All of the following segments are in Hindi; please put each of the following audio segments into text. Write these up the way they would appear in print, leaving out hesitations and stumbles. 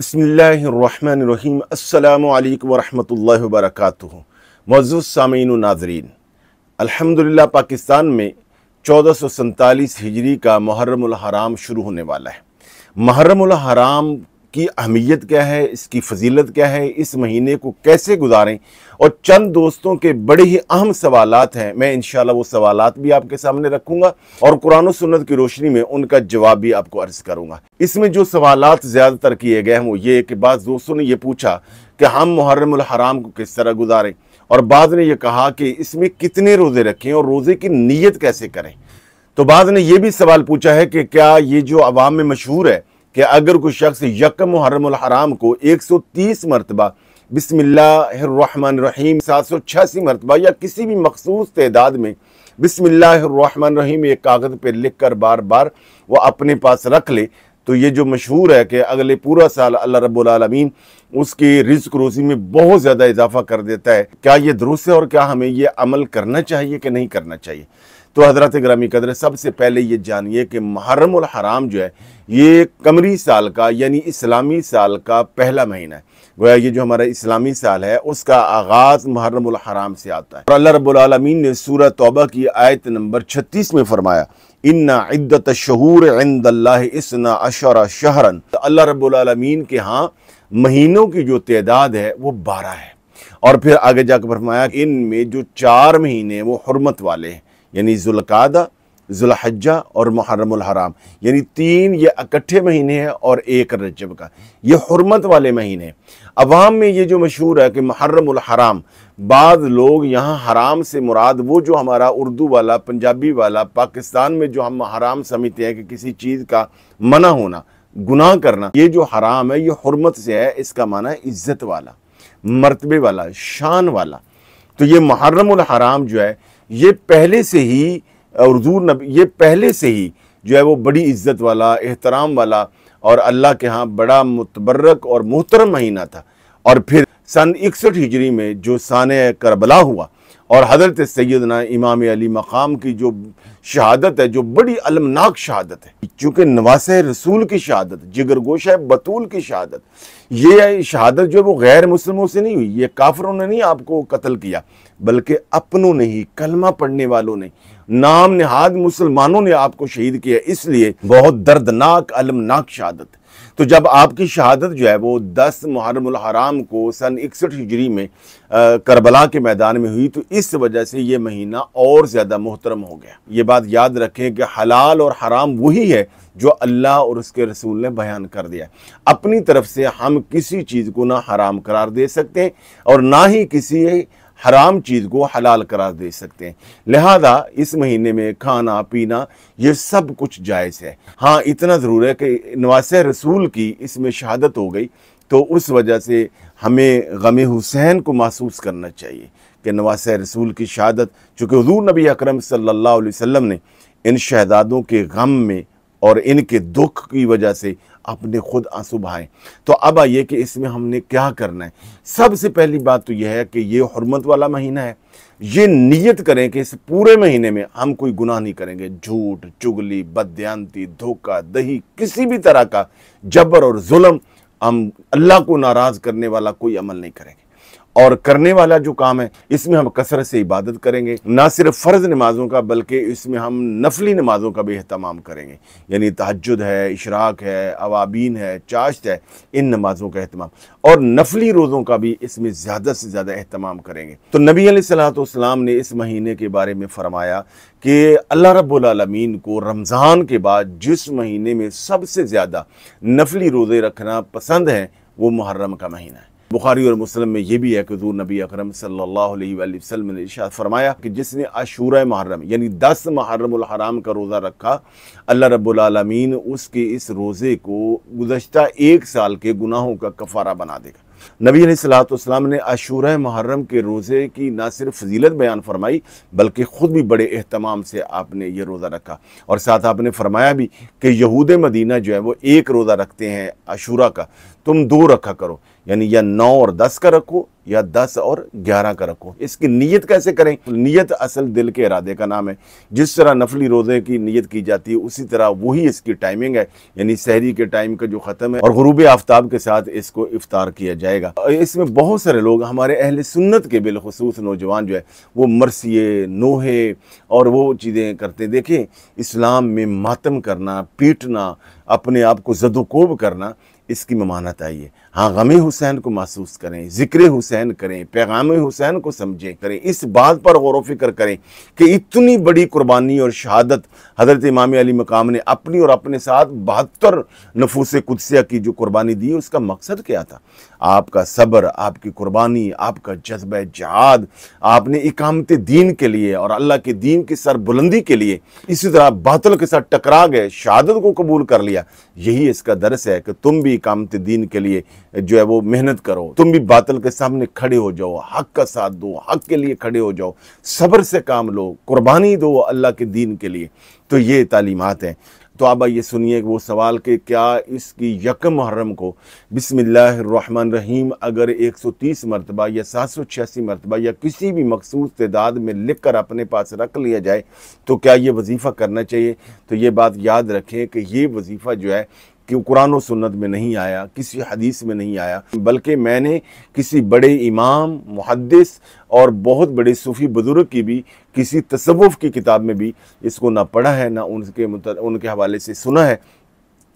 बिस्मिल्लाहिर्रहमानिर्रहीम। अस्सलामु अलैकुम वरहमतुल्लाहि वबरकातुहू। मौजूद सामीन व नाज़रीन, अल्हम्दुलिल्लाह पाकिस्तान में 1447 हिजरी का मुहर्रम उल हराम शुरू होने वाला है। मुहर्रम उल हराम की अहमियत क्या है, इसकी फजीलत क्या है, इस महीने को कैसे गुजारें, और चंद दोस्तों के बड़े ही अहम सवालात हैं। मैं इंशाल्लाह वो सवालात भी आपके सामने रखूंगा और कुरान और सुन्नत की रोशनी में उनका जवाब भी आपको अर्ज करूंगा। इसमें जो सवालात ज़्यादातर किए गए हैं वो ये कि बाज़ दोस्तों ने ये पूछा कि हम मुहर्रम उल हराम को किस तरह गुजारें, और बाद ने यह कहा कि इसमें कितने रोज़े रखें और रोज़े की नीयत कैसे करें। तो बाद ने यह भी सवाल पूछा है कि क्या ये जो अवाम में मशहूर है कि अगर कोई शख्स यकम मुहर्रम उल हराम को 130 मरतबा बिस्मिल्लाहिर्रहमानिर्रहीम 786 मरतबा या किसी भी मखसूस तादाद में बिस्मिल्लाहिर्रहमानिर्रहीम एक कागज़ पर लिख कर बार बार वो अपने पास रख ले, तो ये जो मशहूर है कि अगले पूरा साल अल्लाह रब्बुल आलमीन उसकी रिज़्क़ रोज़ी में बहुत ज़्यादा इजाफा कर देता है, क्या ये दुरुस्त है और क्या हमें ये अमल करना चाहिए कि नहीं करना चाहिए। तो हज़रत ग्रामी कदर, सबसे पहले ये जानिए कि मुहर्रम उल हराम जो है ये कमरी साल का यानी इस्लामी साल का पहला महीना है। गोया ये जो हमारा इस्लामी साल है उसका आगाज़ मुहर्रम उल हराम से आता है। और अल्लाह रब्बुल आलमीन ने सूरह तौबा की आयत नंबर 36 में फरमाया, इन्ना इद्दत शहूर इंदल्लाहि इस्ना अशरा शहरन। तो अल्लाह रब्बुल आलमीन के यहाँ महीनों की जो तादाद है वो 12 है। और फिर आगे जाकर फरमाया इनमें जो 4 महीने वो हुर्मत वाले हैं, यानी ज़ुल्क़ादा, ज़ुल्हज्जा और मुहर्रम उल हराम, यानी 3 ये इकट्ठे महीने हैं और 1 रजब का, ये हुर्मत वाले महीने हैं। अवाम में ये जो मशहूर है कि मुहर्रम उल हराम, बाद लोग यहाँ हराम से मुराद वो जो हमारा उर्दू वाला, पंजाबी वाला, पाकिस्तान में जो हम हराम समझते हैं कि किसी चीज़ का मना होना, गुनाह करना, ये जो हराम है ये हुर्मत से है, इसका माना है इज़्ज़त वाला, मर्तबे वाला, शान वाला। तो ये मुहर्रम उल हराम जो है ये पहले से ही हुज़ूर नबी, ये पहले से ही जो है वो बड़ी इज़्ज़त वाला, एहतराम वाला और अल्लाह के यहाँ बड़ा मुतबर्रक और मोहतरम महीना था। और फिर सन 61 हिजरी में जो साने करबला हुआ और हज़रत सैयदना इमाम अली मकाम की जो शहादत है, जो बड़ी अलमनाक शहादत है, चूँकि नवासे रसूल की शहादत, जिगरगोशा बतूल की शहादत, ये शहादत जो है वो गैर मुस्लिमों से नहीं हुई, ये काफिरों ने नहीं आपको कत्ल किया, बल्कि अपनों ने ही, कलमा पढ़ने वालों ने, नाम निहाद मुसलमानों ने आपको शहीद किया। इसलिए बहुत दर्दनाक अलमनाक शहादत। तो जब आपकी शहादत जो है वो 10 मुहर्रम उल हराम को सन 61 हिजरी में करबला के मैदान में हुई, तो इस वजह से ये महीना और ज़्यादा मोहतरम हो गया। ये बात याद रखें कि हलाल और हराम वही है जो अल्लाह और उसके रसूल ने बयान कर दिया। अपनी तरफ से हम किसी चीज़ को ना हराम करार दे सकते हैं और ना ही किसी हराम चीज़ को हलाल करार दे सकते हैं। लिहाजा इस महीने में खाना पीना ये सब कुछ जायज़ है। हाँ, इतना ज़रूर है कि नवासे रसूल की इसमें शहादत हो गई, तो उस वजह से हमें गम हुसैन को महसूस करना चाहिए कि नवासे रसूल की शहादत, चूँकि हुज़ूर नबी अकरम सल्लल्लाहु अलैहि वसल्लम ने इन शहदादों के गम में और इनके दुख की वजह से अपने खुद आंसू बहाए। तो अब आइए कि इसमें हमने क्या करना है। सबसे पहली बात तो यह है कि ये हुर्मत वाला महीना है। ये नियत करें कि इस पूरे महीने में हम कोई गुनाह नहीं करेंगे, झूठ, चुगली, बदयांती, धोखा दही, किसी भी तरह का जबर और जुल्म, हम अल्लाह को नाराज़ करने वाला कोई अमल नहीं करेंगे। और करने वाला जो काम है इसमें हम कसरत से इबादत करेंगे, ना सिर्फ फ़र्ज़ नमाज़ों का बल्कि इसमें हम नफली नमाज़ों का भी एहतमाम करेंगे, यानी तहज्जुद है, इशराक है, अवाबीन है, चाश्त है, इन नमाज़ों का एहतमाम, और नफली रोज़ों का भी इसमें ज़्यादा से ज़्यादा एहतमाम करेंगे। तो नबी अलैहिस्सलातु वस्सलाम ने इस महीने के बारे में फ़रमाया कि अल्लाह रब्बुल आलमीन को रमज़ान के बाद जिस महीने में सबसे ज़्यादा नफली रोज़े रखना पसंद है वो मुहर्रम का महीना है। बुखारी और मुस्लिम में ये भी है कि हुज़ूर नबी अकरम सल्लल्लाहु अलैहि वसल्लम ने इरशाद फरमाया कि जिसने आशूरा मुहर्रम यानी 10 मुहर्रम उल हराम का रोज़ा रखा, अल्लाह रब्बुल आलमीन उसके इस रोज़े को गुज़श्ता 1 साल के गुनाहों का कफ़ारा बना देगा। नबी अलैहिस्सलाम ने आशूरा मुहर्रम के रोज़े की ना सिर्फ फजीलत बयान फरमाई बल्कि ख़ुद भी बड़े एहतमाम से आपने ये रोज़ा रखा, और साथ आपने फरमाया भी कि यहूद मदीना जो है वो एक रोज़ा रखते हैं आशूरा का, तुम 2 रखा करो, यानी या 9 और 10 का रखो या 10 और 11 का रखो। इसकी नीयत कैसे करें? नीयत असल दिल के इरादे का नाम है। जिस तरह नफली रोज़े की नीयत की जाती है उसी तरह वही इसकी टाइमिंग है, यानी सहरी के टाइम का जो ख़त्म है और गुरूब आफ्ताब के साथ इसको इफ्तार किया जाएगा। इसमें बहुत सारे लोग हमारे अहले सुन्नत के बिलखुसूस नौजवान जो है वो मरसिए नोहे और वो चीज़ें करते। देखें, इस्लाम में मातम करना, पीटना, अपने आप को ज़दोकोब करना, इसकी ममानत आई है। हाँ, गम हुसैन को महसूस करें, ज़िक्र हुसैन करें, पैगाम हुसैन को समझें, करें, इस बात पर गौर व फिक्र करें कि इतनी बड़ी कुर्बानी और शहादत हज़रत इमाम अली मकाम ने अपनी और अपने साथ 72 नफूस कुदसिया की जो कुर्बानी दी, उसका मकसद क्या था? आपका सब्र, आपकी कुर्बानी, आपका जज्बा जिहाद, आपने इकामत दीन के लिए और अल्लाह के दीन की सरबुलंदी के लिए इसी तरह बातिल के साथ टकरा गए, शहादत को कबूल कर लिया। यही इसका दर्स है कि तुम भी इकामत दीन के लिए जो है वो मेहनत करो, तुम भी बातिल के सामने खड़े हो जाओ, हक का साथ दो, हक के लिए खड़े हो जाओ, सब्र से काम लो, कुर्बानी दो अल्लाह के दीन के लिए। तो ये तालीमात हैं। तो अब ये सुनिए वो सवाल कि क्या इसकी यकम मुहर्रम को बिस्मिल्लाहिर्रहमानिर्रहीम अगर 130 मरतबा या 786 मरतबा या किसी भी मखसूस तादाद में लिख कर अपने पास रख लिया जाए तो क्या ये वजीफ़ा करना चाहिए? तो ये बात याद रखें कि ये वजीफ़ा जो है कि कुरान और सुन्नत में नहीं आया, किसी हदीस में नहीं आया, बल्कि मैंने किसी बड़े इमाम, मुहद्दिस और बहुत बड़े सूफ़ी बुज़ुर्ग की भी किसी तसव्वुफ़ की किताब में भी इसको ना पढ़ा है ना उनके हवाले से सुना है।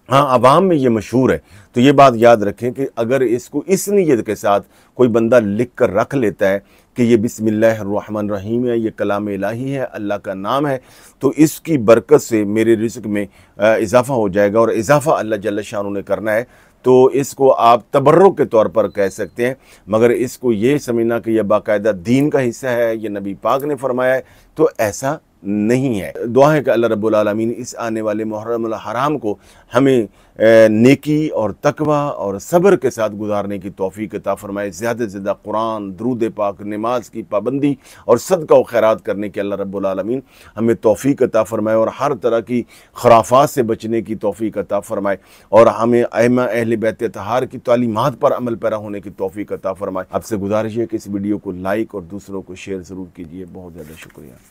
हाँ, अवाम में ये मशहूर है। तो ये बात याद रखें कि अगर इसको इस नीयत के साथ कोई बंदा लिख कर रख लेता है कि ये बिस्मिल्लाहिर्रहमानिर्रहीम है, ये कलाम इलाही है, अल्लाह का नाम है, तो इसकी बरकत से मेरे रिज़्क़ में इजाफ़ा हो जाएगा, और इजाफ़ा अल्लाह जल्ल शान ने करना है। तो इसको आप तबर्रुक के तौर पर कह सकते हैं, मगर इसको ये समझना कि यह बाकायदा दीन का हिस्सा है, ये नबी पाक ने फरमाया है, तो ऐसा नहीं है। दुआ है कि अल्लाह रब्बुल आलमीन इस आने वाले मुहर्रम हराम को हमें नेकी और तकवा और सब्र के साथ गुजारने की तौफीक अता फरमाए। ज़्यादा से ज़्यादा कुरान, दुरूद पाक, नमाज की पाबंदी और सदका व खैरात करने की अल्लाह रब्बुल आलमीन हमें तौफीक अता फरमाए, और हर तरह की खराफात से बचने की तौफीक अता फरमाए, और हमें अइम्मा अहले बैत तहार की तालीमात पर अमल पैरा होने की तौफीक अता फरमाए। आपसे गुजारिश है कि इस वीडियो को लाइक और दूसरों को शेयर ज़रूर कीजिए। बहुत ज़्यादा शुक्रिया।